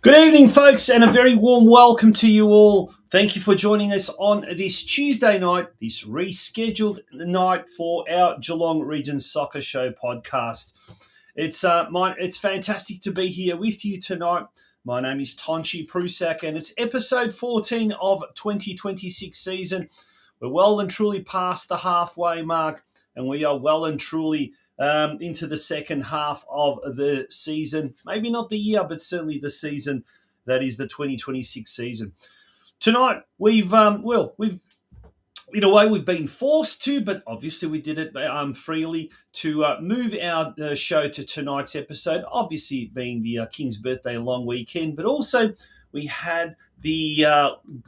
Good evening, folks, and a very warm welcome to you all. Thank you for joining us on this Tuesday night, this rescheduled night for our Geelong Region Soccer Show podcast. It's fantastic to be here with you tonight. My name is Tonchi Prusak, and it's episode 14 of 2026 season. We're well and truly past the halfway mark, and we are well and truly into the second half of the season. Maybe not the year, but certainly the season that is the 2026 season. Tonight, we've in a way we've been forced to, but obviously we did it freely to move our show to tonight's episode. Obviously, being the King's birthday long weekend, but also we had the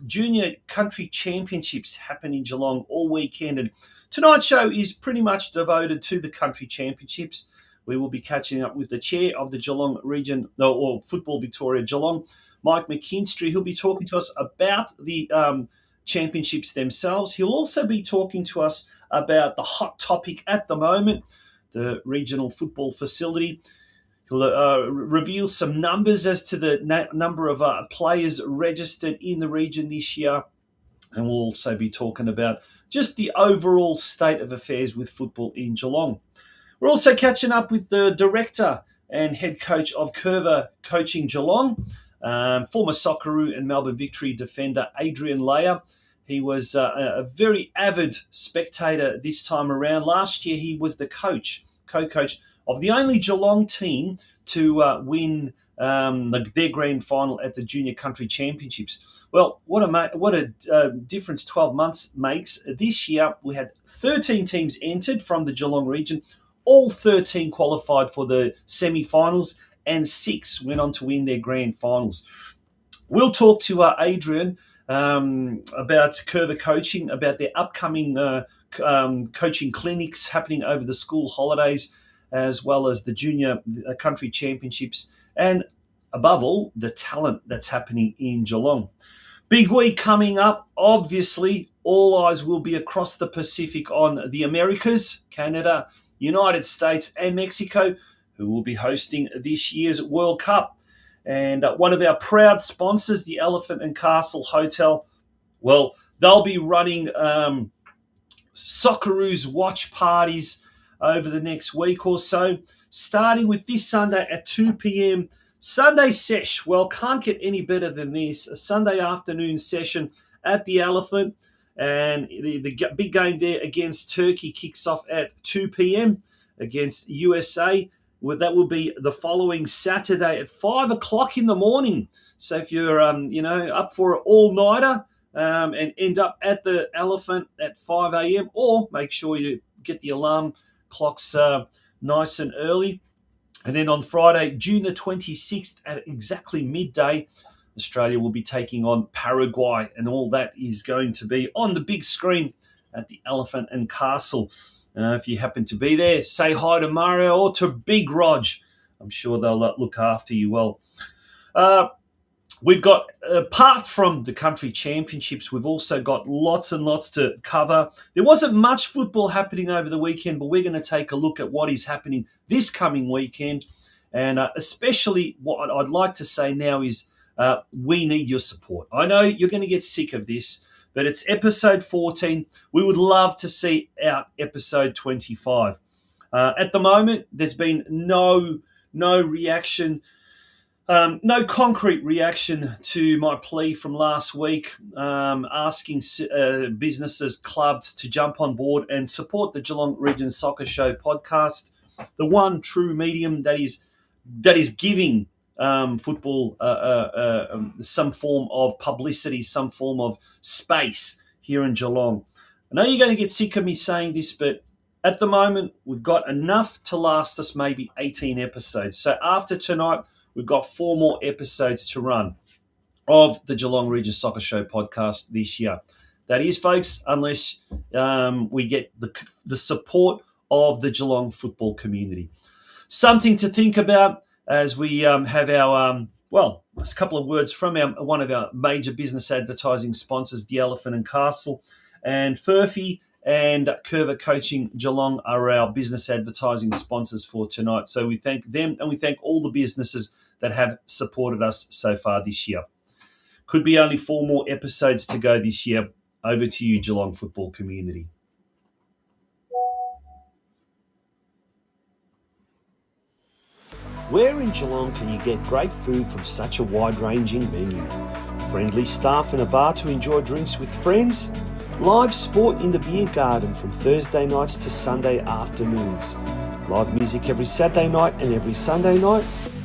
Junior Country Championships happen in Geelong all weekend, and tonight's show is pretty much devoted to the Country Championships. We will be catching up with the chair of the Geelong Region, or Football Victoria Geelong, Mike McKinstry. He'll be talking to us about the championships themselves. He'll also be talking to us about the hot topic at the moment, the regional football facility. He'll reveal some numbers as to the number of players registered in the region this year. And we'll also be talking about just the overall state of affairs with football in Geelong. We're also catching up with the director and head coach of Curva Coaching Geelong, former Socceroo and Melbourne Victory defender Adrian Leyer. He was a very avid spectator this time around. Last year, he was the co-coach of the only Geelong team to win their grand final at the Junior Country Championships. Well, what a difference 12 months makes. This year, we had 13 teams entered from the Geelong region. All 13 qualified for the semi-finals, and 6 went on to win their grand finals. We'll talk to Adrian about Curva Coaching, about their upcoming coaching clinics happening over the school holidays, as well as the Junior Country Championships, and above all, the talent that's happening in Geelong. Big week coming up. Obviously, all eyes will be across the Pacific on the Americas, Canada, United States, and Mexico, who will be hosting this year's World Cup. And one of our proud sponsors, the Elephant and Castle Hotel, well, they'll be running Socceroos watch parties over the next week or so, starting with this Sunday at 2 p.m. Sunday sesh. Well, can't get any better than this. A Sunday afternoon session at the Elephant. And the big game there against Turkey kicks off at 2 p.m. against USA. That will be the following Saturday at 5 o'clock in the morning. So if you're up for an all-nighter and end up at the Elephant at 5 a.m., or make sure you get the alarm clocks nice and early. And then on Friday, June the 26th at exactly midday, Australia will be taking on Paraguay, and all that is going to be on the big screen at the Elephant and Castle. If you happen to be there, say hi to Mario or to Big Rog. I'm sure they'll look after you well. We've got, apart from the country championships, we've also got lots and lots to cover. There wasn't much football happening over the weekend, but we're going to take a look at what is happening this coming weekend. And especially what I'd like to say now is we need your support. I know you're going to get sick of this, but it's episode 14. We would love to see out episode 25. At the moment, there's been no reaction. No concrete reaction to my plea from last week, asking businesses, clubs to jump on board and support the Geelong Region Soccer Show podcast, the one true medium that is giving football some form of publicity, some form of space here in Geelong. I know you're going to get sick of me saying this, but at the moment, we've got enough to last us maybe 18 episodes. So after tonight, we've got 4 more episodes to run of the Geelong Region Soccer Show podcast this year. That is, folks, unless we get the support of the Geelong football community. Something to think about as we have our, a couple of words from one of our major business advertising sponsors, the Elephant and Castle, and Furphy and Curva Coaching Geelong are our business advertising sponsors for tonight. So we thank them and we thank all the businesses that have supported us so far this year. Could be only 4 more episodes to go this year. Over to you, Geelong football community. Where in Geelong can you get great food from such a wide-ranging menu? Friendly staff and a bar to enjoy drinks with friends? Live sport in the beer garden from Thursday nights to Sunday afternoons? Live music every Saturday night and every Sunday night?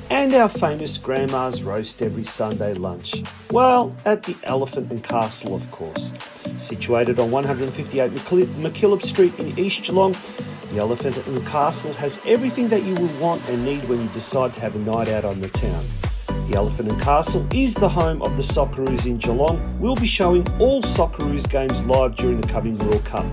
And our famous Grandma's Roast every Sunday lunch? Well, at the Elephant and Castle, of course. Situated on 158 McKillop Street in East Geelong, the Elephant and Castle has everything that you will want and need when you decide to have a night out on the town. The Elephant and Castle is the home of the Socceroos in Geelong. We'll be showing all Socceroos games live during the coming World Cup.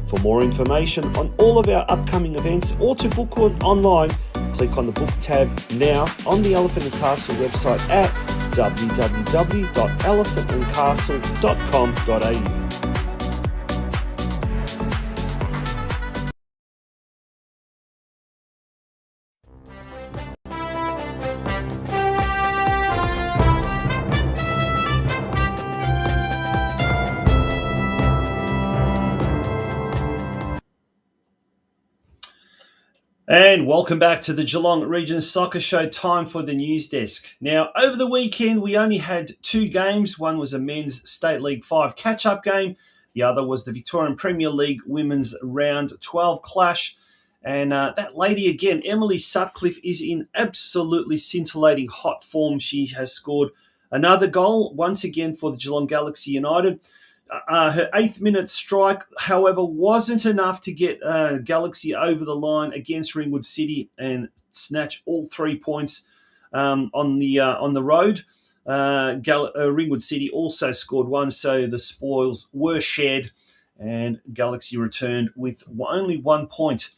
For more information on all of our upcoming events or to book online, click on the book tab now on the Elephant and Castle website at www.elephantandcastle.com.au. And welcome back to the Geelong Region Soccer Show. Time for the news desk. Now, over the weekend, we only had 2 games. One was a men's State League 5 catch-up game. The other was the Victorian Premier League Women's Round 12 clash. And that lady again, Emily Sutcliffe, is in absolutely scintillating hot form. She has scored another goal, once again for the Geelong Galaxy United. Her 8th minute strike, however, wasn't enough to get Galaxy over the line against Ringwood City and snatch all 3 points on the road. Ringwood City also scored 1, so the spoils were shared, and Galaxy returned with only 1 point.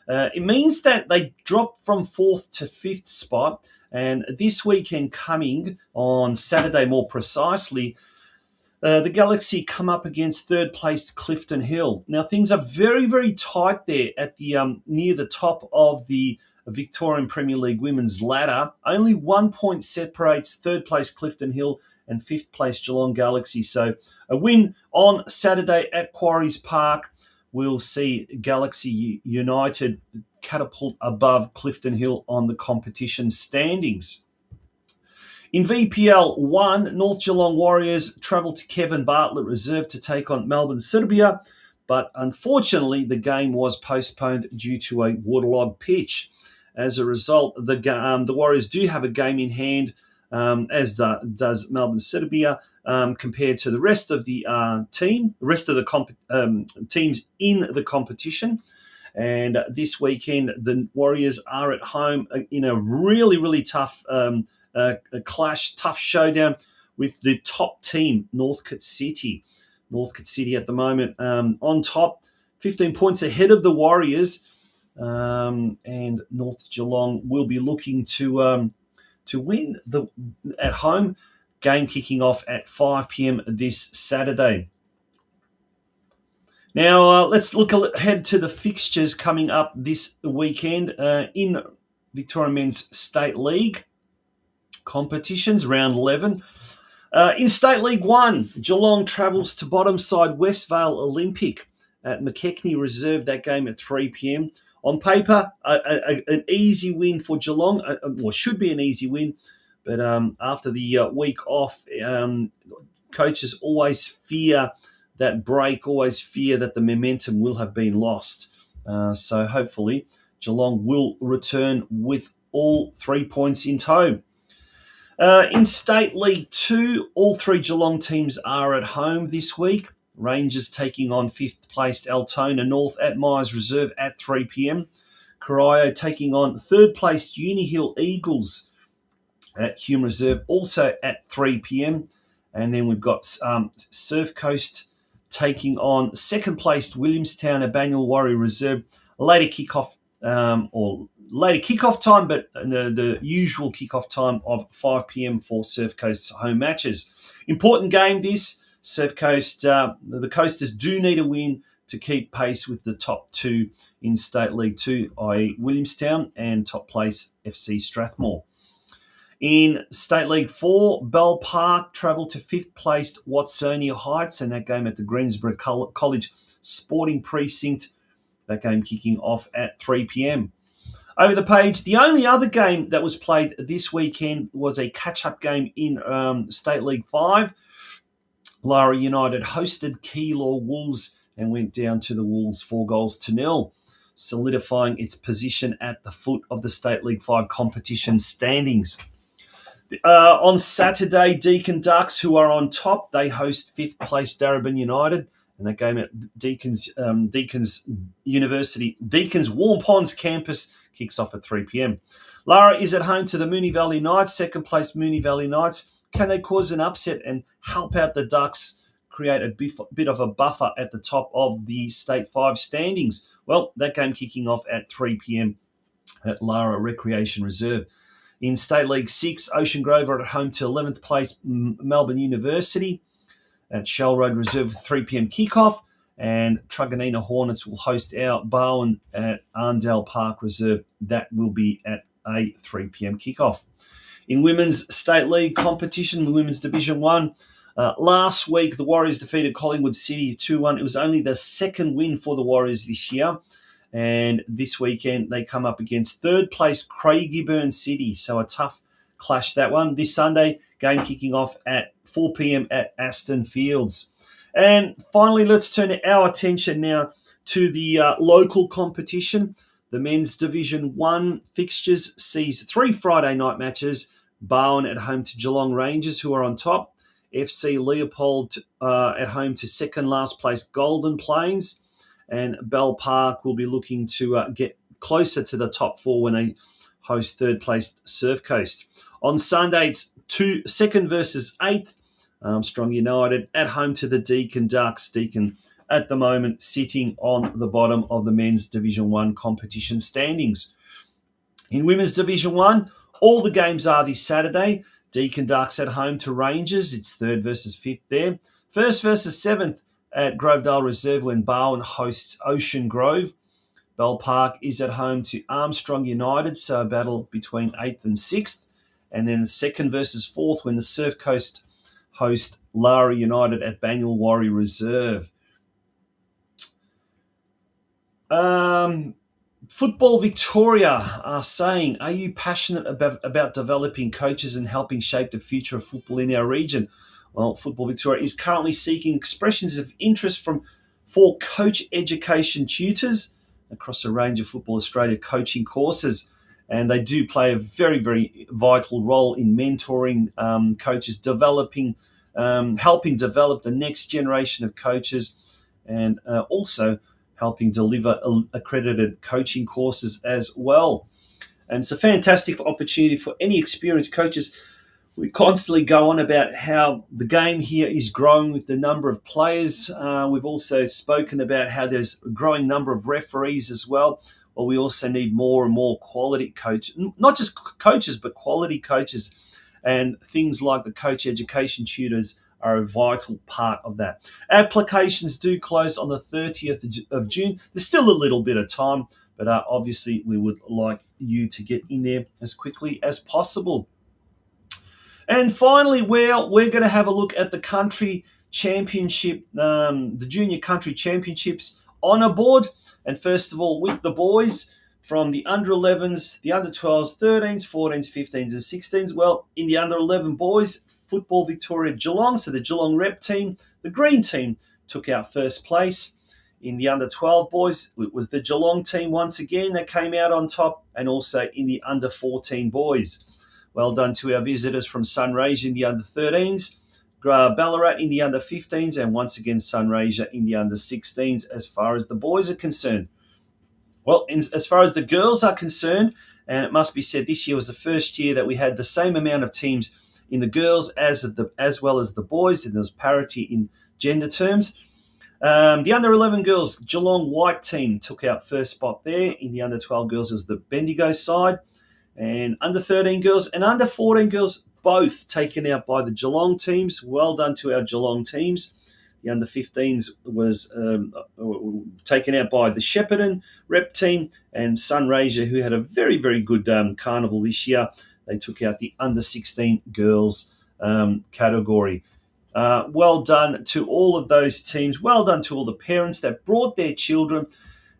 It means that they dropped from 4th to 5th spot, and this weekend coming on Saturday, more precisely, the Galaxy come up against third-placed Clifton Hill. Now, things are very, very tight there at the near the top of the Victorian Premier League Women's ladder. Only 1 point separates third-place Clifton Hill and 5th place Geelong Galaxy. So a win on Saturday at Quarries Park will see Galaxy United catapult above Clifton Hill on the competition standings. In VPL 1, North Geelong Warriors travelled to Kevin Bartlett Reserve to take on Melbourne Serbia, but unfortunately the game was postponed due to a waterlogged pitch. As a result, the Warriors do have a game in hand, as does Melbourne Serbia, compared to the rest of the teams in the competition. And this weekend, the Warriors are at home in a really, really tough a clash, tough showdown with the top team, Northcote City. Northcote City at the moment on top, 15 points ahead of the Warriors, and North Geelong will be looking to win at home. Game kicking off at 5 p.m. this Saturday. Now, let's look ahead to the fixtures coming up this weekend in Victoria Men's State League competitions, round 11. In State League 1, Geelong travels to bottom side Westvale Olympic at McKechnie Reserve, that game at 3 p.m. On paper, an easy win for Geelong, or should be an easy win, but after the week off, coaches always fear that break, always fear that the momentum will have been lost. So hopefully Geelong will return with all 3 points in tow. In State League 2, all 3 Geelong teams are at home this week. Rangers taking on 5th placed Altona North at Myers Reserve at 3 p.m. Corio taking on 3rd placed Unihill Eagles at Hume Reserve also at 3 p.m. And then we've got Surf Coast taking on 2nd placed Williamstown at Banyule Warrior Reserve. Later kickoff time, but the usual kickoff time of 5 p.m. for Surf Coast's home matches. Important game this. Surf Coast, the Coasters do need a win to keep pace with the top 2 in State League 2, i.e. Williamstown and top place FC Strathmore. In State League 4, Bell Park travel to 5th placed Watsonia Heights, and that game at the Greensboro College Sporting Precinct. That game kicking off at 3 p.m. Over the page, the only other game that was played this weekend was a catch-up game in State League 5. Lara United hosted Keilor Wolves and went down to the Wolves 4-0, solidifying its position at the foot of the State League 5 competition standings. On Saturday, Deakin Ducks, who are on top, they host 5th place Darebin United. And that game at Deakin's Warm Ponds campus kicks off at 3 p.m. Lara is at home to the Moonee Valley Knights, 2nd place Moonee Valley Knights. Can they cause an upset and help out the Ducks, create a bit of a buffer at the top of the State 5 standings? Well, that game kicking off at 3 p.m. at Lara Recreation Reserve. In State League 6, Ocean Grove are at home to 11th place Melbourne University at Shell Road Reserve, 3 p.m. kickoff, and Truganina Hornets will host our Barwon at Arndale Park Reserve. That will be at a 3 p.m. kickoff. In Women's State League competition, the Women's Division 1, last week the Warriors defeated Collingwood City 2-1. It was only the 2nd win for the Warriors this year. And this weekend they come up against 3rd place Craigieburn City. So a tough clash, that one. This Sunday, game kicking off at 4 p.m. at Aston Fields. And finally, let's turn our attention now to the local competition. The Men's Division 1 fixtures sees 3 Friday night matches. Barwon at home to Geelong Rangers, who are on top. FC Leopold at home to 2nd last place Golden Plains. And Bell Park will be looking to get closer to the top 4 when they host 3rd placed Surf Coast. On Sunday, it's 2nd versus 8th. Armstrong United at home to the Deakin Ducks. Deakin at the moment sitting on the bottom of the Men's Division 1 competition standings. In Women's Division 1, all the games are this Saturday. Deakin Ducks at home to Rangers. It's 3rd versus 5th there. 1st versus 7th at Grovedale Reserve when Barwon hosts Ocean Grove. Bell Park is at home to Armstrong United, so a battle between 8th and 6th. And then 2nd versus 4th when the Surf Coast host Lara United at Banyule Warrior Reserve. Football Victoria are saying, are you passionate about developing coaches and helping shape the future of football in our region? Well, Football Victoria is currently seeking expressions of interest for coach education tutors across a range of Football Australia coaching courses. And they do play a very, very vital role in mentoring coaches, helping develop the next generation of coaches, and also helping deliver accredited coaching courses as well. And it's a fantastic opportunity for any experienced coaches We constantly go on about how the game here is growing with the number of players. We've also spoken about how there's a growing number of referees as well. Well, we also need more and more quality coaches, not just coaches, but quality coaches. And things like the coach education tutors are a vital part of that. Applications do close on the 30th of June. There's still a little bit of time, but obviously we would like you to get in there as quickly as possible. And finally, we're going to have a look at the country championship, the junior country championships honour board. And first of all, with the boys from the under 11s, the under 12s, 13s, 14s, 15s, and 16s. Well, in the under 11 boys, Football Victoria Geelong, so the Geelong rep team, the green team, took out first place. In the under 12 boys, it was the Geelong team once again that came out on top, and also in the under 14 boys. Well done to our visitors from Sunraysia in the under 13s, Ballarat in the under 15s, and once again Sunraysia in the under 16s as far as the boys are concerned. Well, as far as the girls are concerned, and it must be said this year was the first year that we had the same amount of teams in the girls as well as the boys, and there was parity in gender terms. The under 11 girls, Geelong white team took out first spot there. In the under 12 girls is the Bendigo side. And under 13 girls and under 14 girls, both taken out by the Geelong teams. Well done to our Geelong teams. The under 15s was taken out by the Shepparton rep team, and Sunraysia, who had a very, very good carnival this year. They took out the under 16 girls category. Well done to all of those teams. Well done to all the parents that brought their children.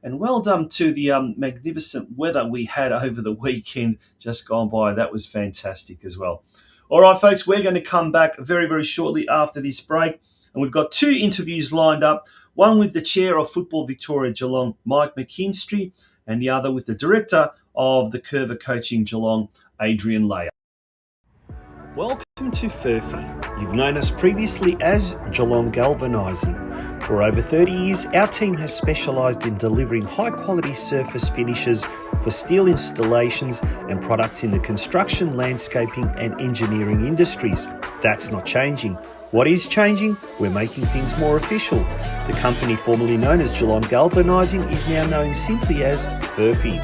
And well done to the magnificent weather we had over the weekend just gone by. That was fantastic as well. All right, folks, we're going to come back very, very shortly after this break. And we've got two interviews lined up, one with the chair of Football Victoria Geelong, Mike McKinstry, and the other with the director of the Curva Coaching Geelong, Adrian Layer. Welcome to Furphy. You've known us previously as Geelong Galvanising. For over 30 years, our team has specialised in delivering high-quality surface finishes for steel installations and products in the construction, landscaping and engineering industries. That's not changing. What is changing? We're making things more official. The company formerly known as Geelong Galvanising is now known simply as Furphy.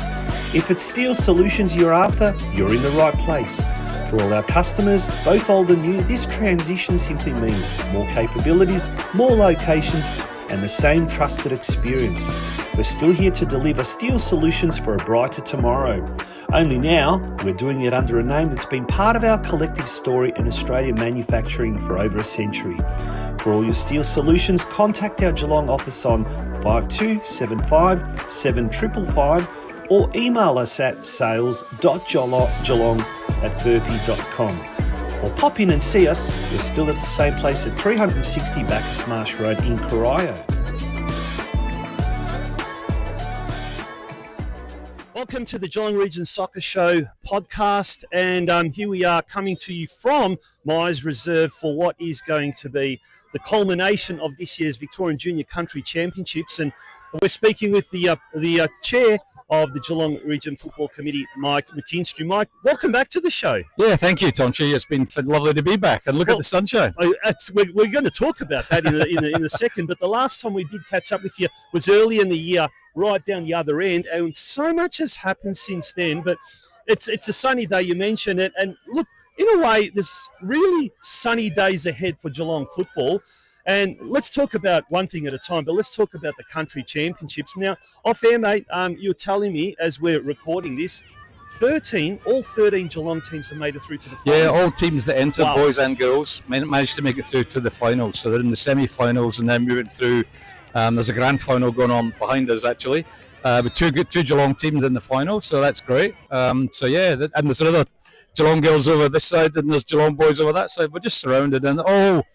If it's steel solutions you're after, you're in the right place. For all our customers, both old and new, this transition simply means more capabilities, more locations, and the same trusted experience. We're still here to deliver steel solutions for a brighter tomorrow. Only now, we're doing it under a name that's been part of our collective story in Australian manufacturing for over a century. For all your steel solutions, contact our Geelong office on 5275 7555 or email us at sales.geelong@furphy.com. Or pop in and see us. We're still at the same place at 360 Bacchus Marsh Road in Corio. Welcome to the Geelong Region Soccer Show podcast, and here we are coming to you from Myers Reserve for what is going to be the culmination of this year's Victorian Junior Country Championships, and we're speaking with the chair of the Geelong Region Football Committee, Mike McKinstry. Mike, welcome back to the show. Yeah, thank you, Tomchi. It's been lovely to be back and look at the sunshine. We're going to talk about that in a second, but the last time we did catch up with you was early in the year, right down the other end, and so much has happened since then. But it's a sunny day, you mentioned it, and look, in a way, there's really sunny days ahead for Geelong football. And let's talk about one thing at a time, but let's talk about the country championships. Now, off air, mate, you were telling me as we're recording this, all 13 Geelong teams have made it through to the finals. Yeah, all teams that enter, boys and girls, managed to make it through to the finals. So they're in the semi-finals and then moving through. There's a grand final going on behind us, actually, with two Geelong teams in the final, so that's great. And there's another Geelong girls over this side and there's Geelong boys over that side. We're just surrounded, and all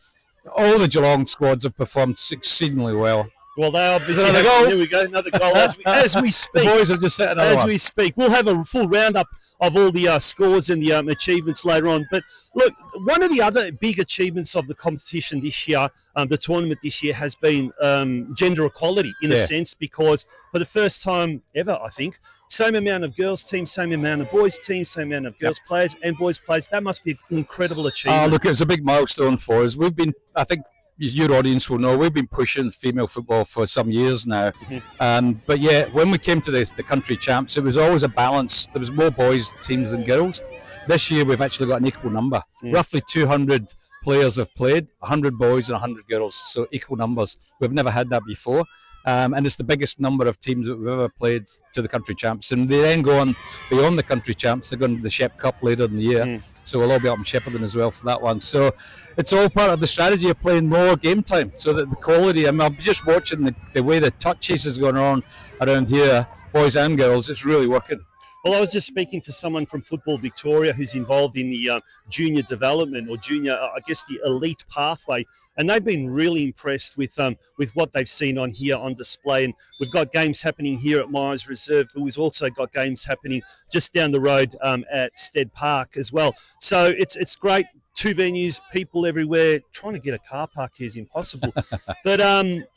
the Geelong squads have performed exceedingly well. Well, they obviously Another goal. There we go, another goal as we speak. The boys have just set another as one. we speak. We'll have a full roundup of all the scores and the achievements later on. But look, one of the other big achievements of the competition this year, the tournament this year, has been gender equality in a sense, because for the first time ever, I think, same amount of girls teams, same amount of boys teams, same amount of girls players and boys players. That must be an incredible achievement. Look, it's a big milestone for us. We've been, I think, your audience will know, we've been pushing female football for some years now. But yeah, when we came to the country champs, it was always a balance. There was more boys teams than girls. This year we've actually got an equal number. Roughly 200 players have played, 100 boys and 100 girls, so equal numbers. We've never had that before. And it's the biggest number of teams that we've ever played to the country champs. And they then go on beyond the country champs. They're going to the Shep Cup later in the year. So we'll all be up in Shepparton as well for that one. So it's all part of the strategy of playing more game time, so that the quality, I'm just watching the way the touches is going on around here, boys and girls, it's really working. Well, I was just speaking to someone from Football Victoria who's involved in the junior development, or junior, I guess, the elite pathway, and they've been really impressed with what they've seen on here on display. And we've got games happening here at Myers Reserve, but we've also got games happening just down the road at Stead Park as well. So it's great. 2 venues, people everywhere. Trying to get a car park here is impossible. But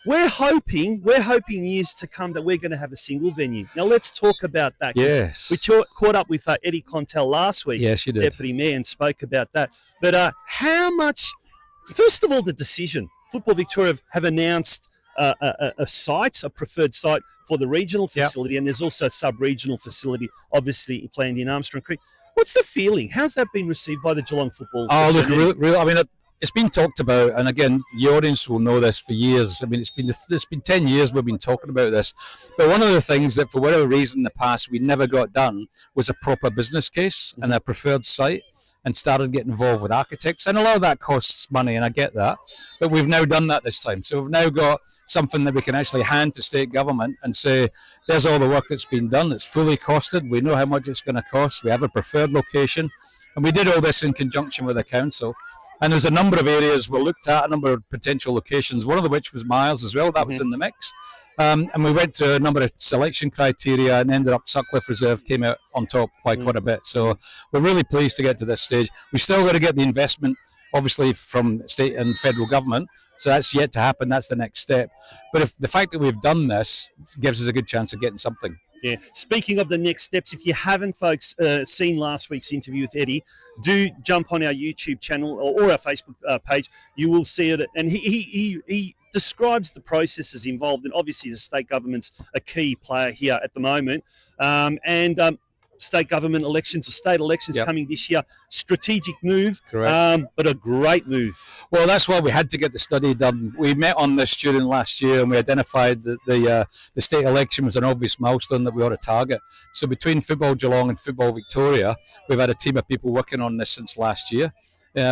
we're hoping years to come that we're going to have a single venue. Now let's talk about that. Yes. We caught up with Eddie Contel last week, yes, you did, Deputy Mayor, and spoke about that. But how much? First of all, the decision. Football Victoria have announced a site, a preferred site for the regional facility, and there's also a sub-regional facility, obviously planned in Armstrong Creek. What's the feeling? How's that been received by the Geelong football? Oh, look, really, I mean, it's been talked about, and again, the audience will know this for years. I mean, it's been 10 years we've been talking about this. But one of the things that, for whatever reason, in the past we never got done was a proper business case and a preferred site, and started getting involved with architects. And a lot of that costs money, and I get that. But we've now done that this time. So we've now got something that we can actually hand to state government and say, there's all the work that's been done. It's fully costed. We know how much it's going to cost. We have a preferred location. And we did all this in conjunction with the council. And there's a number of areas we looked at, a number of potential locations, one of which was Miles as well. That was in the mix. And we went through a number of selection criteria and ended up Sutcliffe Reserve came out on top by quite a bit. So we're really pleased to get to this stage. We still got to get the investment, obviously, from state and federal government. So that's yet to happen. That's the next step. But if the fact that we've done this gives us a good chance of getting something. Yeah. Speaking of the next steps, if you haven't, folks, seen last week's interview with Eddie, do jump on our YouTube channel or our Facebook page. You will see it. And he describes the processes involved. And obviously the state government's a key player here at the moment. State government elections or state elections coming this year. Strategic move, but a great move. Well, that's why we had to get the study done. We met on this during last year, and we identified that the state election was an obvious milestone that we ought to target. So between Football Geelong and Football Victoria, we've had a team of people working on this since last year.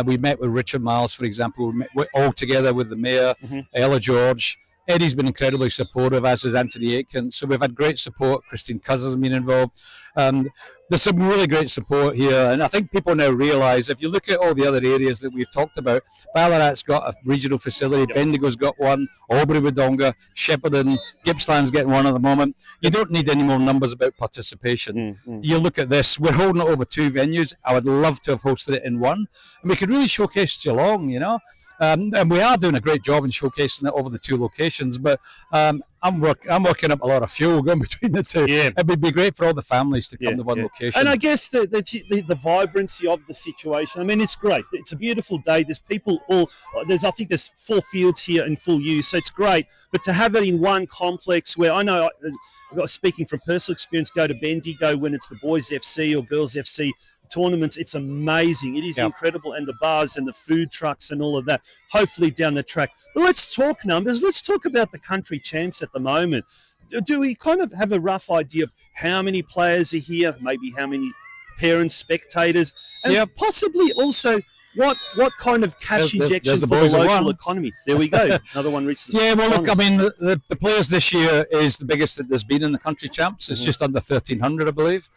We met with Richard Miles, for example. We met all together with the Mayor, Ella George. Eddie's been incredibly supportive, as is Anthony Aitken. So we've had great support. Christine Cousins has been involved. There's some really great support here. And I think people now realise, if you look at all the other areas that we've talked about, Ballarat's got a regional facility, Bendigo's got one, Albury-Wodonga, Shepparton, Gippsland's getting one at the moment. You don't need any more numbers about participation. You look at this, we're holding it over 2 venues. I would love to have hosted it in one. And we could really showcase Geelong, you know. And we are doing a great job in showcasing it over the 2 locations, but I'm working up a lot of fuel going between the 2. Yeah. It would be great for all the families to come to one location. And I guess the vibrancy of the situation, I mean, it's great. It's a beautiful day. There's people I think there's 4 fields here in full use, so it's great. But to have it in one complex where I know, speaking from personal experience, go to Bendigo when it's the boys FC or girls FC tournaments, it's amazing. It is incredible, and the bars and the food trucks and all of that, hopefully down the track. But let's talk numbers. Let's talk about the country champs at the moment. Do we kind of have a rough idea of how many players are here, maybe how many parents, spectators, and possibly also what kind of cash injections for the local economy? There we go. Another one reaches well, look, I mean, the players this year is the biggest that there's been in the country champs. It's just under 1,300, I believe.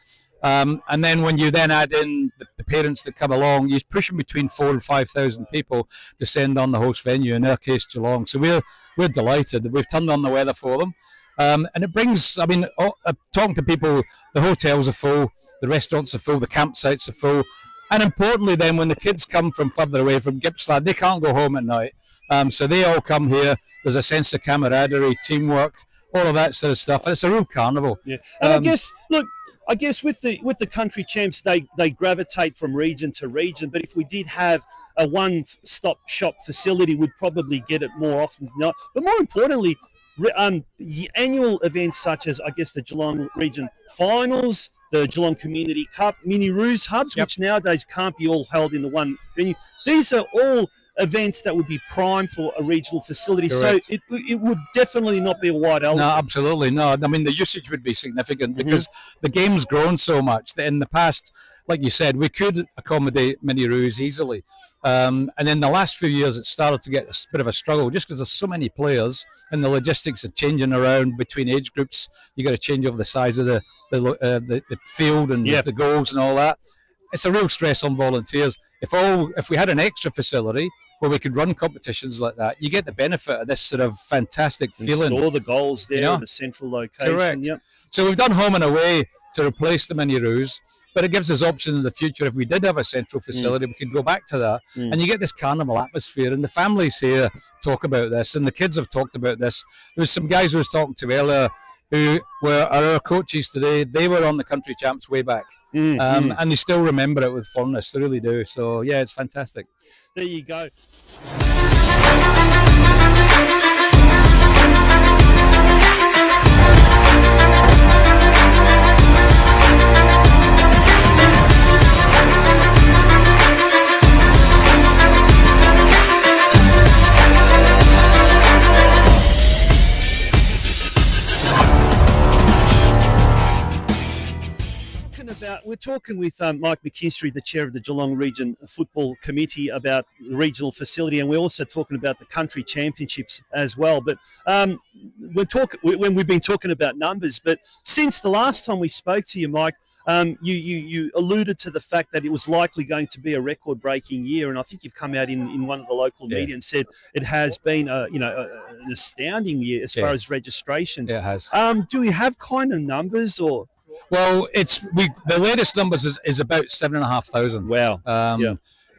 And then when you then add in the parents that come along, you're pushing between 4,000 and 5,000 people to send on the host venue, in our case Geelong. So we're delighted that we've turned on the weather for them. And it brings, talking to people, the hotels are full, the restaurants are full, the campsites are full. And importantly then, when the kids come from further away from Gippsland, they can't go home at night. So they all come here. There's a sense of camaraderie, teamwork, all of that sort of stuff. It's a real carnival. Yeah. And I guess with the country champs, they gravitate from region to region. But if we did have a one-stop shop facility, we'd probably get it more often than not. But more importantly, annual events such as, I guess, the Geelong Region Finals, the Geelong Community Cup, mini Roos hubs, which nowadays can't be all held in the one venue. These are all events that would be prime for a regional facility. Correct. So it would definitely not be a white elephant. No, absolutely not. I mean, the usage would be significant because the game's grown so much that in the past, like you said, we could accommodate mini Roos easily. And in the last few years, it started to get a bit of a struggle just because there's so many players and the logistics are changing around between age groups. You got to change over the size of the field and the goals and all that. It's a real stress on volunteers. If we had an extra facility where we could run competitions like that, you get the benefit of this sort of fantastic feeling. Store the goals there in the central location. Correct. Yep. So we've done home and away to replace the mini Roos, but it gives us options in the future. If we did have a central facility, we could go back to that. And you get this carnival atmosphere, and the families here talk about this, and the kids have talked about this. There was some guys who was talking to earlier who are our coaches today. They were on the country champs way back. And they still remember it with fondness. They really do. So, yeah, it's fantastic. There you go. We're talking with Mike McKinstry, the chair of the Geelong Region Football Committee, about the regional facility, and we're also talking about the country championships as well. But when we've been talking about numbers, but since the last time we spoke to you, Mike, you alluded to the fact that it was likely going to be a record-breaking year, and I think you've come out in one of the local media and said it has been an astounding year as far as registrations. Yeah, it has. Do we have kind of numbers or? Well, the latest numbers is about 7,500. Wow.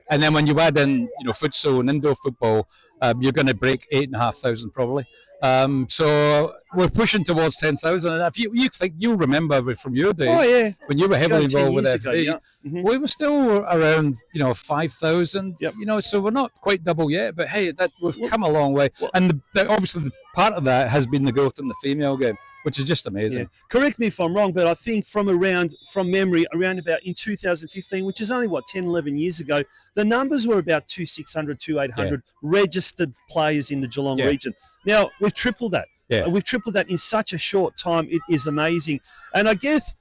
And then when you add in, futsal and indoor football, you're going to break 8,500 probably. So we're pushing towards 10,000. And if you think, you'll remember from your days when you were heavily involved with FV, we were still around, 5,000. So we're not quite double yet, but hey, we've come a long way. And obviously, part of that has been the growth in the female game, which is just amazing. Yeah. Correct me if I'm wrong, but I think from memory, around about in 2015, which is only 10, 11 years ago, the numbers were about 2,600, 800 registered players in the Geelong region. Now we've tripled that. Yeah. We've tripled that in such a short time. It is amazing. And I guess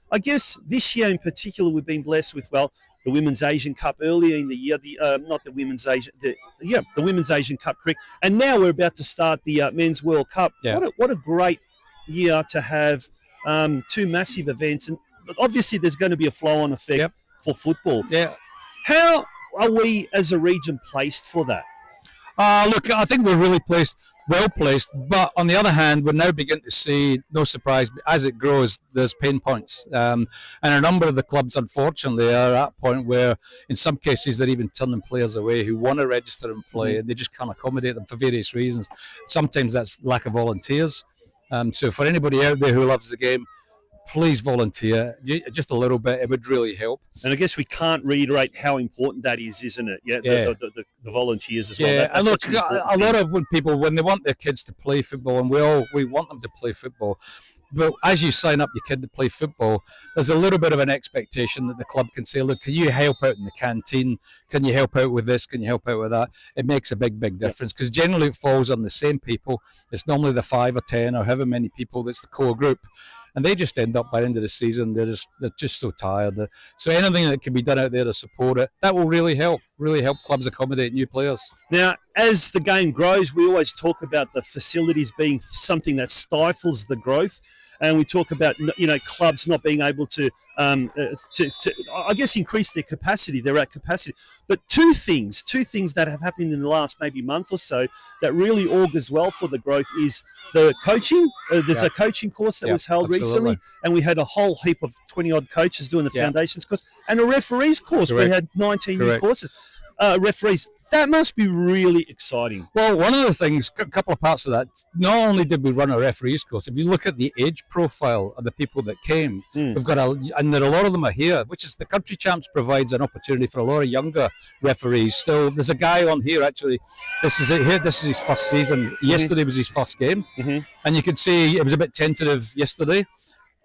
this year in particular, we've been blessed with, the Women's Asian Cup earlier in the year, the Women's Asian Cup cricket, and now we're about to start the Men's World Cup. Yeah. What a great year to have two massive events, and obviously there's going to be a flow-on effect for football. Yeah. How are we as a region placed for that? Look, I think we're really well placed, but on the other hand, we're now beginning to see, no surprise, as it grows, there's pain points. And a number of the clubs, unfortunately, are at a point where, in some cases, they're even turning players away who want to register and play, and they just can't accommodate them for various reasons. Sometimes that's lack of volunteers. So for anybody out there who loves the game, please volunteer just a little bit. It would really help. And I guess we can't reiterate how important that is, isn't it? The volunteers as well. Yeah, and look, a lot of people, when they want their kids to play football, and we want them to play football, but as you sign up your kid to play football, there's a little bit of an expectation that the club can say, look, can you help out in the canteen? Can you help out with this? Can you help out with that? It makes a big difference, because generally it falls on the same people. It's normally the 5 or 10 or however many people that's the core group. And they just end up by the end of the season, they're just so tired. So anything that can be done out there to support it, that will really help clubs accommodate new players. Now, as the game grows, we always talk about the facilities being something that stifles the growth. and we talk about clubs not being able to I guess increase their capacity, their at capacity. But two things that have happened in the last maybe month or so that really augurs well for the growth is the coaching. There's a coaching course that was held recently, and we had a whole heap of 20-odd coaches doing the foundations course, and a referees course. We had 19 new courses. Referees. That must be really exciting. Well, one of the things, a couple of parts of that, not only did we run a referees course, if you look at the age profile of the people that came, we've got and there are a lot of them are here, which is the Country Champs provides an opportunity for a lot of younger referees. Still, there's a guy on here actually. This is it here. This is his first season. Yesterday was his first game, and you could see it was a bit tentative yesterday.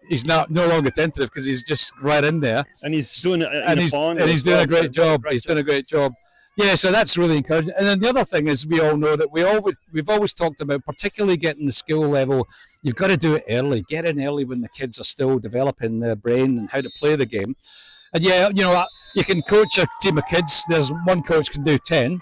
He's no longer tentative because he's just right in there, and he's doing it. He's doing a great job. He's doing a great job. Yeah, so that's really encouraging. And then the other thing is, we all know that we've always talked about, particularly getting the school level, you've got to do it early. Get in early when the kids are still developing their brain and how to play the game. And you can coach a team of kids. There's one coach can do 10,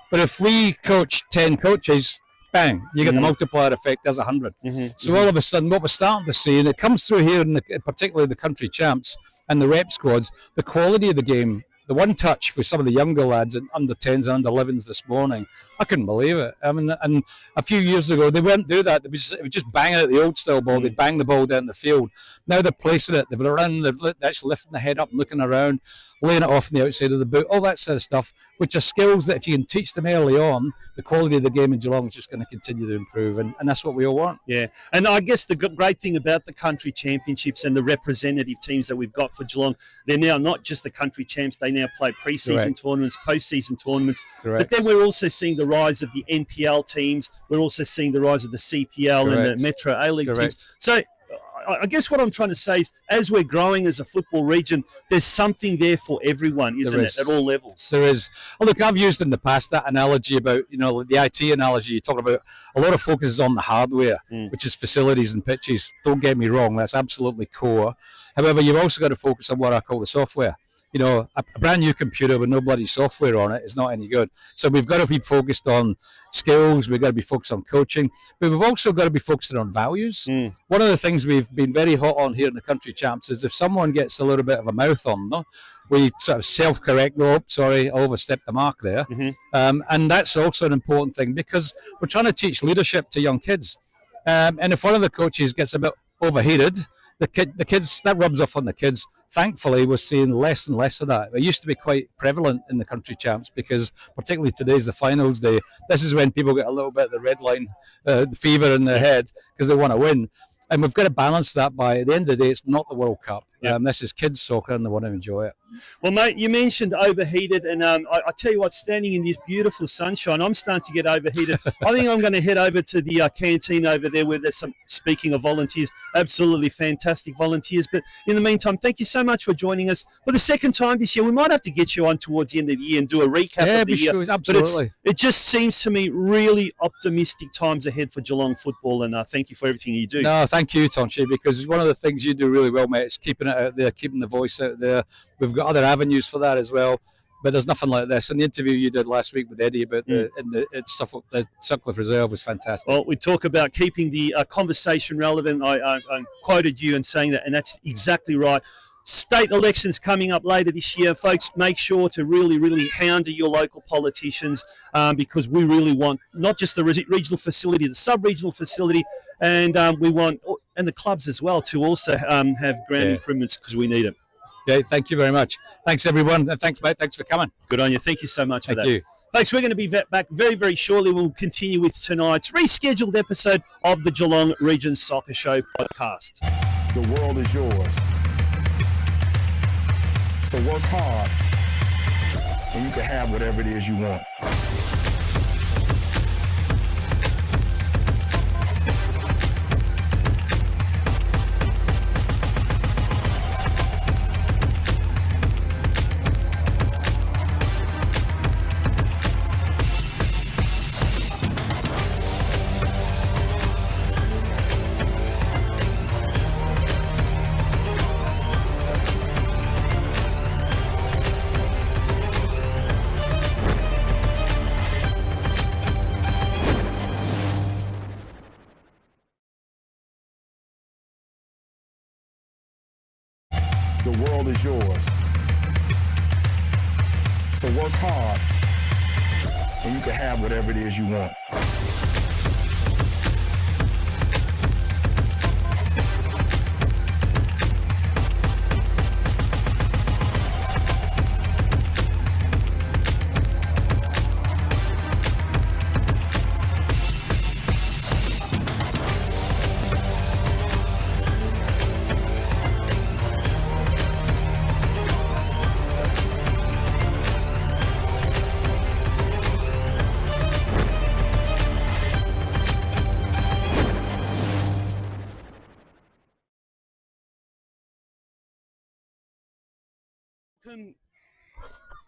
but if we coach 10 coaches, bang, you get the multiplier effect. There's 100. So all of a sudden, what we're starting to see, and it comes through here, particularly the country champs and the rep squads, the quality of the game. The one touch with some of the younger lads and under 10s and under 11s this morning, I couldn't believe it. I mean, and a few years ago, they wouldn't do that. It was just banging at the old style ball. They'd bang the ball down the field. Now they're placing it. They've run. They're actually lifting the head up and looking around, laying it off on the outside of the boot, all that sort of stuff, which are skills that if you can teach them early on, the quality of the game in Geelong is just going to continue to improve, and that's what we all want. Yeah, and I guess the great thing about the country championships and the representative teams that we've got for Geelong, they're now not just the country champs, they now play pre-season tournaments, post-season tournaments, but then we're also seeing the rise of the NPL teams, we're also seeing the rise of the CPL and the Metro A-League teams. So I guess what I'm trying to say is, as we're growing as a football region, there's something there for everyone, isn't it, at all levels? There is. Oh, look, I've used in the past that analogy about, the IT analogy. You talk about a lot of focus is on the hardware, which is facilities and pitches. Don't get me wrong, that's absolutely core. However, you've also got to focus on what I call the software. A brand new computer with no bloody software on it is not any good. So we've got to be focused on skills, we've got to be focused on coaching, but we've also got to be focusing on values. One of the things we've been very hot on here in the Country Champs is if someone gets a little bit of a mouth on them, we sort of self-correct, I overstepped the mark there. And that's also an important thing because we're trying to teach leadership to young kids. And if one of the coaches gets a bit overheated, the kids, that rubs off on the kids. Thankfully, we're seeing less and less of that. It used to be quite prevalent in the country champs because, particularly today's the finals day, this is when people get a little bit of the red line fever in their head because they want to win. And we've got to balance that by, at the end of the day, it's not the World Cup. This is kids soccer and they want to enjoy it. Well, mate, you mentioned overheated, and I tell you what, standing in this beautiful sunshine, I'm starting to get overheated. I think I'm going to head over to the canteen over there where there's some, speaking of volunteers, absolutely fantastic volunteers. But in the meantime, thank you so much for joining us for the second time this year. We might have to get you on towards the end of the year and do a recap of the year. Sure, absolutely. But it just seems to me really optimistic times ahead for Geelong football, and thank you for everything you do. No, thank you, Tonchi, because one of the things you do really well, mate, is keeping it out there, keeping the voice out there. We've got other avenues for that as well, but there's nothing like this. And the interview you did last week with Eddie about the Sutcliffe Reserve was fantastic. Well, we talk about keeping the conversation relevant. I quoted you and saying that, and that's exactly right. State elections coming up later this year. Folks, make sure to really, really hound your local politicians because we really want not just the regional facility, the sub-regional facility, and we want, and the clubs as well, to also have ground improvements because we need it. Yeah, thank you very much. Thanks, everyone. And thanks, mate. Thanks for coming. Good on you. Thank you so much for that. Thank you. Folks, we're going to be back very, very shortly. We'll continue with tonight's rescheduled episode of the Geelong Region Soccer Show podcast. The world is yours. So work hard, and you can have whatever it is you want. is yours. So work hard, and you can have whatever it is you want.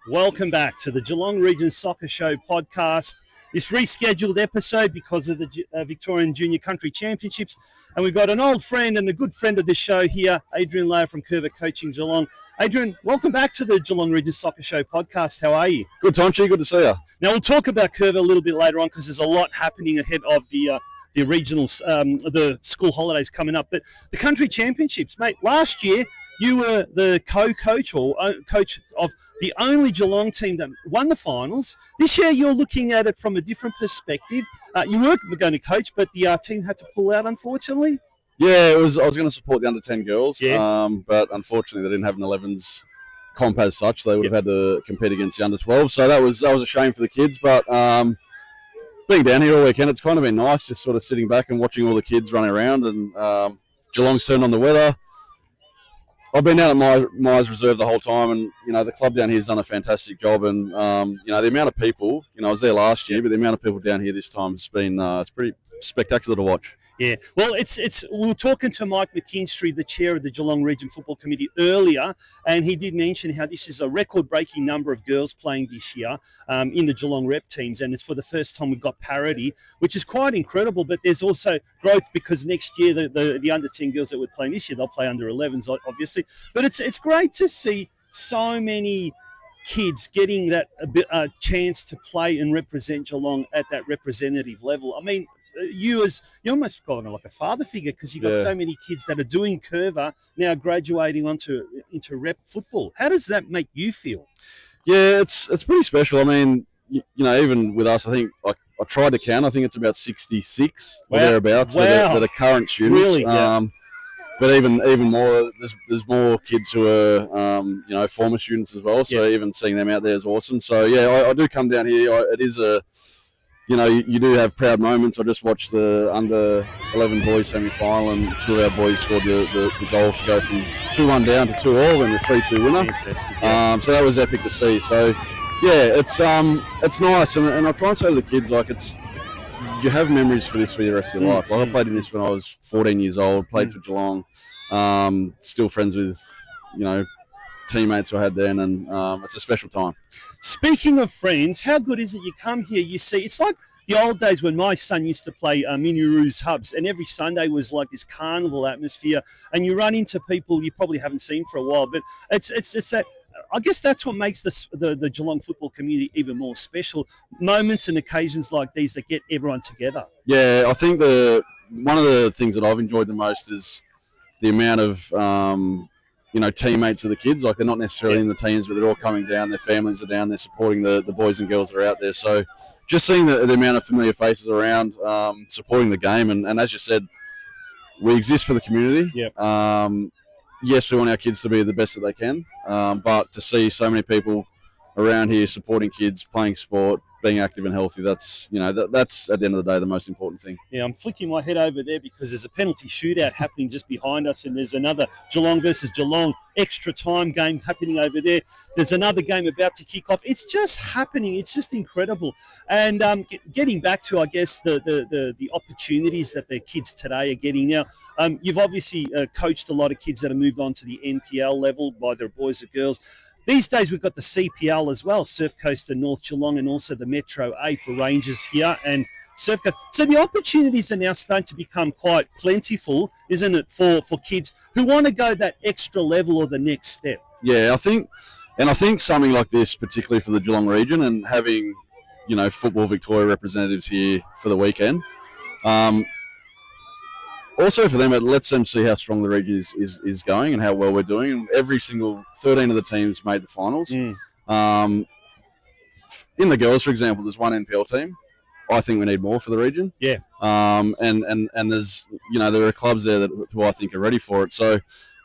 Welcome back to the Geelong Region Soccer Show podcast. This rescheduled episode because of the Victorian Junior Country Championships. And we've got an old friend and a good friend of this show here, Adrian Lowe from Curva Coaching Geelong. Adrian, welcome back to the Geelong Region Soccer Show podcast. How are you? Good, Tonchi. Good to see you. Now, we'll talk about Curva a little bit later on because there's a lot happening ahead of the regionals, the school holidays coming up. But the country championships, mate, last year you were the co-coach or coach of the only Geelong team that won the finals. This year you're looking at it from a different perspective. You were going to coach, but the team had to pull out, unfortunately. Yeah, I was going to support the under-10 girls, yeah. But unfortunately they didn't have an 11s comp as such. They would have had to compete against the under-12, so that was a shame for the kids. But being down here all weekend, it's kind of been nice just sort of sitting back and watching all the kids running around. And Geelong's turned on the weather. I've been down at Myers Reserve the whole time, and the club down here has done a fantastic job. And the amount of people, I was there last year, but the amount of people down here this time has been it's pretty spectacular to watch. Yeah, well, we were talking to Mike McKinstry, the chair of the Geelong Region Football Committee, earlier, and he did mention how this is a record-breaking number of girls playing this year in the Geelong rep teams, and it's for the first time we've got parity, which is quite incredible. But there's also growth because next year the under-10 girls that we're playing this year, they'll play under-11s, obviously. But it's great to see so many kids getting that chance to play and represent Geelong at that representative level. I mean, you almost got like a father figure because you've got so many kids that are doing Curva now graduating into rep football. How does that make you feel? Yeah, it's pretty special. I mean, even with us, I think I tried to count. I think it's about 66 or thereabouts that are current students. Really? Yeah. But even more, there's more kids who are former students as well. So even seeing them out there is awesome. So yeah, I do come down here. It is you do have proud moments. I just watched the under-11 boys semi-final, and two of our boys scored the goal to go from 2-1 down to 2-all and a 3-2 winner. Fantastic. Yeah. So that was epic to see. So yeah, it's nice, and I try and say to the kids, like, you have memories for this for the rest of your life. Like I played in this when I was 14 years old, played for Geelong, still friends with, teammates who I had then, and it's a special time. Speaking of friends, how good is it you come here, you see, it's like the old days when my son used to play Mini-Roos hubs, and every Sunday was like this carnival atmosphere, and you run into people you probably haven't seen for a while, but it's that, I guess that's what makes the Geelong football community even more special, moments and occasions like these that get everyone together. Yeah, I think one of the things that I've enjoyed the most is the amount of teammates of the kids. Like, they're not necessarily in the teams, but they're all coming down. Their families are down. They're supporting the boys and girls that are out there. So just seeing the amount of familiar faces around, supporting the game. And as you said, we exist for the community. Yep. Yes, we want our kids to be the best that they can. But to see so many people around here supporting kids, playing sport, being active and healthy, that's that's at the end of the day the most important thing. Yeah, I'm flicking my head over there because there's a penalty shootout happening just behind us, and there's another Geelong versus Geelong extra time game happening over there. There's another game about to kick off. It's just happening. It's just incredible. And getting back to, I guess, the opportunities that the kids today are getting now. You've obviously coached a lot of kids that have moved on to the NPL level, by their boys or girls. These days we've got the CPL as well, Surf Coast and North Geelong, and also the Metro A for Rangers here and Surf Coast. So the opportunities are now starting to become quite plentiful, isn't it, for kids who want to go that extra level or the next step? Yeah, I think something like this, particularly for the Geelong region, and having, Football Victoria representatives here for the weekend, also for them, it lets them see how strong the region is going and how well we're doing. And every single 13 of the teams made the finals. In the girls, for example, there's one NPL team. I think we need more for the region. Yeah. And there's, there are clubs there who I think are ready for it. So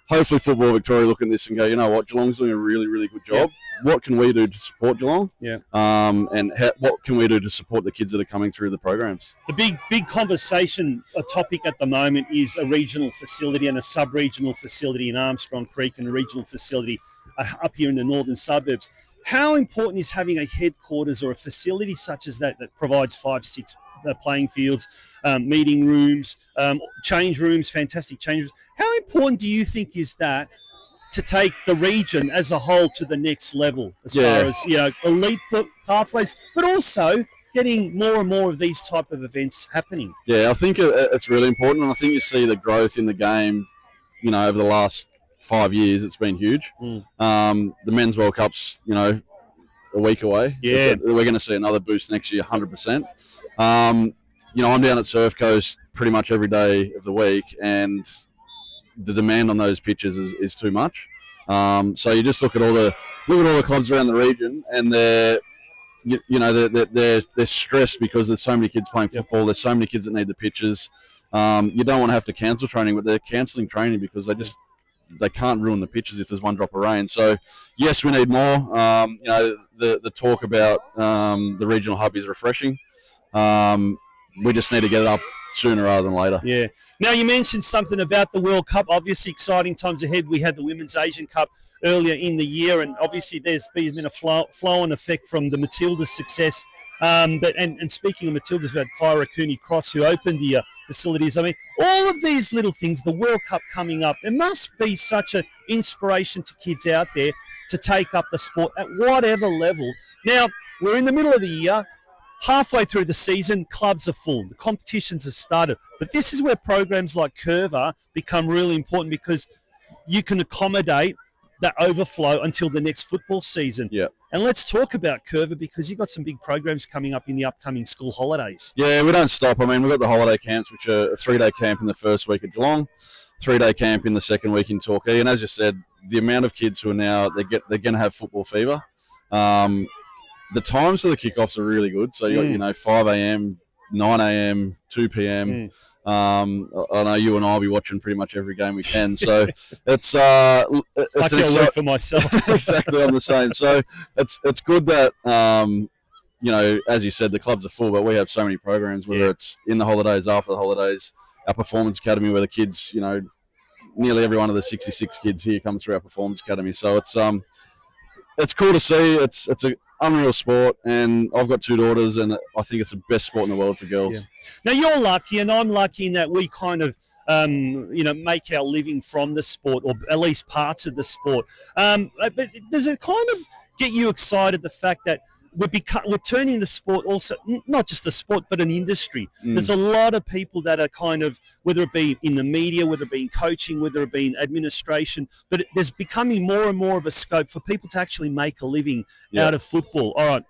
hopefully Football Victoria look at this and go, you know what, Geelong's doing a really, really good job. Yeah. What can we do to support Geelong? Yeah. And what can we do to support the kids that are coming through the programs? The big conversation, a topic at the moment is a regional facility and a sub-regional facility in Armstrong Creek and a regional facility up here in the northern suburbs. How important is having a headquarters or a facility such as that provides 5-6 playing fields, meeting rooms, change rooms, fantastic change rooms? How important do you think is that to take the region as a whole to the next level as far as elite pathways, but also getting more and more of these type of events happening? Yeah, I think it's really important, and I think you see the growth in the game, over the last 5 years. It's been huge. The Men's World Cup's, a week away. Yeah. We're going to see another boost next year, 100%. I'm down at Surf Coast pretty much every day of the week, and the demand on those pitches is too much. So you just look at all the clubs around the region, and they're stressed because there's so many kids playing football. There's so many kids that need the pitches. You don't want to have to cancel training, but they're cancelling training because they can't ruin the pitches if there's one drop of rain. So yes, we need more. The talk about the regional hub is refreshing. We just need to get it up sooner rather than later. Yeah. Now, you mentioned something about the World Cup. Obviously, exciting times ahead. We had the Women's Asian Cup earlier in the year, and obviously there's been a flow-on effect from the Matildas' success. And speaking of Matildas, we had Kyra Cooney-Cross, who opened the facilities. I mean, all of these little things, the World Cup coming up, it must be such an inspiration to kids out there to take up the sport at whatever level. Now, we're in the middle of the year. Halfway through the season, clubs are full. The competitions have started. But this is where programs like Curva become really important because you can accommodate that overflow until the next football season. Yeah. And let's talk about Curva because you've got some big programs coming up in the upcoming school holidays. Yeah, we don't stop. I mean, we've got the holiday camps, which are a 3-day camp in the first week at Geelong, 3-day camp in the second week in Torquay. And as you said, the amount of kids who are now, they're going to have football fever. The times for the kickoffs are really good. So you got 5 a.m., 9 a.m., 2 p.m. I know you and I'll be watching pretty much every game we can. So it's I can't wait for myself. Exactly, I'm the same. So it's good that as you said, the clubs are full, but we have so many programs. Whether it's in the holidays, after the holidays, our performance academy, where the kids, nearly every one of the 66 kids here comes through our performance academy. So it's cool to see. It's an unreal sport, and I've got 2 daughters, and I think it's the best sport in the world for girls. Yeah. Now, you're lucky, and I'm lucky in that we kind of, make our living from the sport, or at least parts of the sport. But does it kind of get you excited, the fact that we're turning the sport also, not just the sport, but an industry? There's a lot of people that are kind of, whether it be in the media, whether it be in coaching, whether it be in administration, but there's becoming more and more of a scope for people to actually make a living out of football. All right,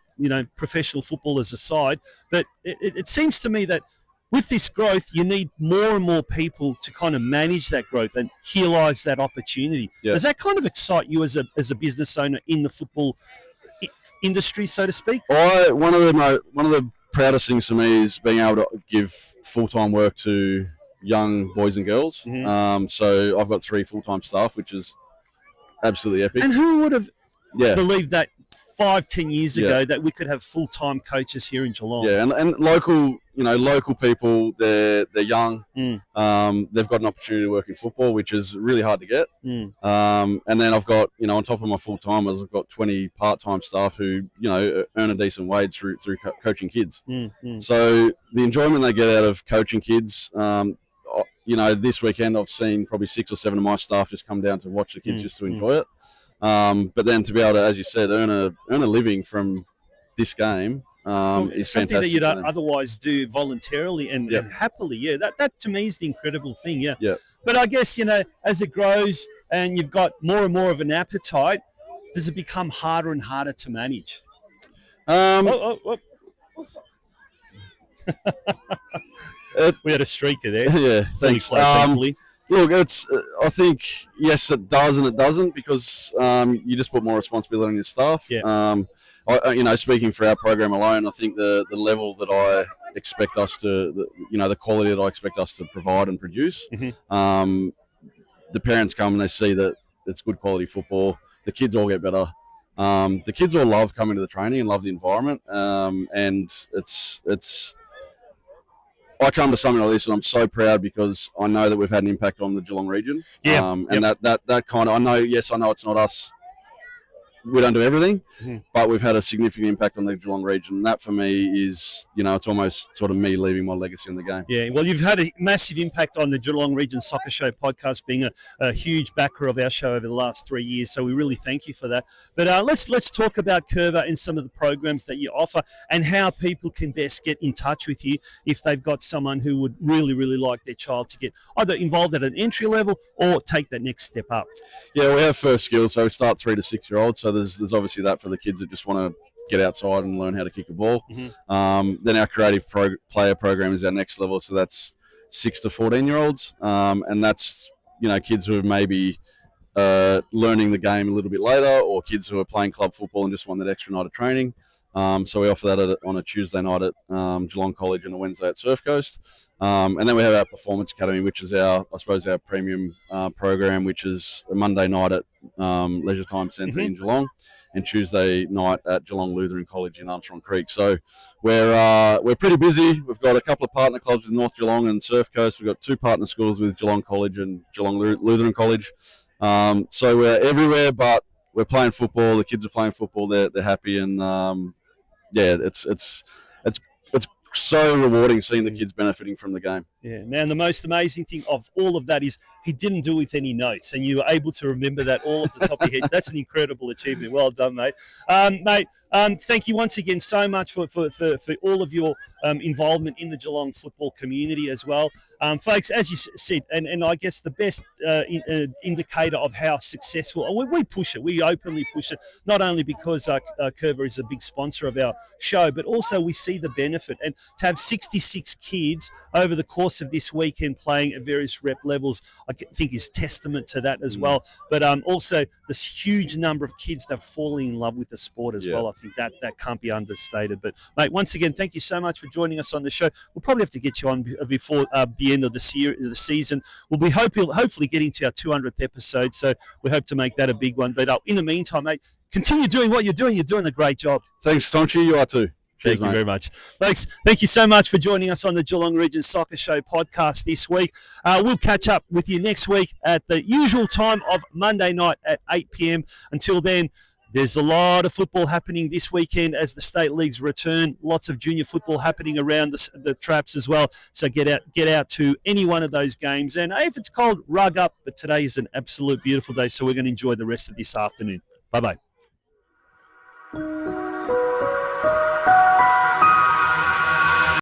professional footballers aside, but it seems to me that with this growth, you need more and more people to kind of manage that growth and realise that opportunity. Yeah. Does that kind of excite you as a business owner in the football industry, so to speak? One of the proudest things for me is being able to give full-time work to young boys and girls. So I've got 3 full-time staff, which is absolutely epic. And who would have believed that 5-10 years ago that we could have full-time coaches here in Geelong? Yeah, and local people, they're young. They've got an opportunity to work in football, which is really hard to get. And then I've got, on top of my full-timers, I've got 20 part-time staff who, earn a decent wage through coaching kids. So the enjoyment they get out of coaching kids, this weekend I've seen probably 6 or 7 of my staff just come down to watch the kids just to enjoy it. But then to be able to, as you said, earn a living from this game is something fantastic. that you'd otherwise do voluntarily and happily. That to me is the incredible thing. But I guess as it grows and you've got more and more of an appetite, does it become harder and harder to manage? We had a streaker there. Yeah, thanks. Thankfully. Look, it's. I think yes, it does and it doesn't because you just put more responsibility on your staff. Yeah. Speaking for our program alone, I think the level that I expect us to, the quality that I expect us to provide and produce. Mm-hmm. The parents come and they see that it's good quality football. The kids all get better. The kids all love coming to the training and love the environment. And it's. I come to something like this and I'm so proud because I know that we've had an impact on the Geelong region. Yeah. And that kind of, I know it's not us. We don't do everything, but we've had a significant impact on the Geelong region. And that for me is, it's almost sort of me leaving my legacy in the game. Yeah, well, you've had a massive impact on the Geelong Region Soccer Show podcast, being a huge backer of our show over the last 3 years. So we really thank you for that. But let's talk about Curva and some of the programs that you offer and how people can best get in touch with you if they've got someone who would really, really like their child to get either involved at an entry level or take that next step up. Yeah, we have first skills, so we start 3 to 6 year olds. So there's obviously that for the kids that just want to get outside and learn how to kick a ball. Then our creative player program is our next level, so that's 6 to 14 year olds, and that's kids who are maybe learning the game a little bit later, or kids who are playing club football and just want that extra night of training. So we offer that on a Tuesday night at Geelong College and a Wednesday at Surf Coast. And then we have our Performance Academy, which is our premium program, which is a Monday night at Leisure Time Centre in Geelong, and Tuesday night at Geelong Lutheran College in Armstrong Creek. So we're pretty busy. We've got a couple of partner clubs with North Geelong and Surf Coast. We've got 2 partner schools with Geelong College and Geelong Lutheran College. So we're everywhere, but we're playing football. The kids are playing football. They're happy, and it's so rewarding seeing the kids benefiting from the game. Yeah, man, the most amazing thing of all of that is he didn't do it with any notes, and you were able to remember that all off the top of your head. That's an incredible achievement. Well done, mate. Thank you once again so much for all of your involvement in the Geelong football community as well. Folks, as you said, and I guess the best indicator of how successful, we push it, we openly push it, not only because Curva is a big sponsor of our show, but also we see the benefit. And to have 66 kids over the course of this weekend playing at various rep levels, I think is testament to that as well. But also this huge number of kids that are falling in love with the sport as well. I think that can't be understated. But mate, once again, thank you so much for joining us on the show. We'll probably have to get you on before the end of the season. We'll be hopefully getting to our 200th episode, so we hope to make that a big one. But in the meantime, mate, continue doing what you're doing. You're doing a great job. Thanks, Tonchi. You are too. Thank you very much. Folks, thank you so much for joining us on the Geelong Region Soccer Show podcast this week. We'll catch up with you next week at the usual time of Monday night at 8 p.m. Until then, there's a lot of football happening this weekend as the state leagues return. Lots of junior football happening around the traps as well. So get out to any one of those games. And if it's cold, rug up. But today is an absolute beautiful day, so we're going to enjoy the rest of this afternoon. Bye-bye.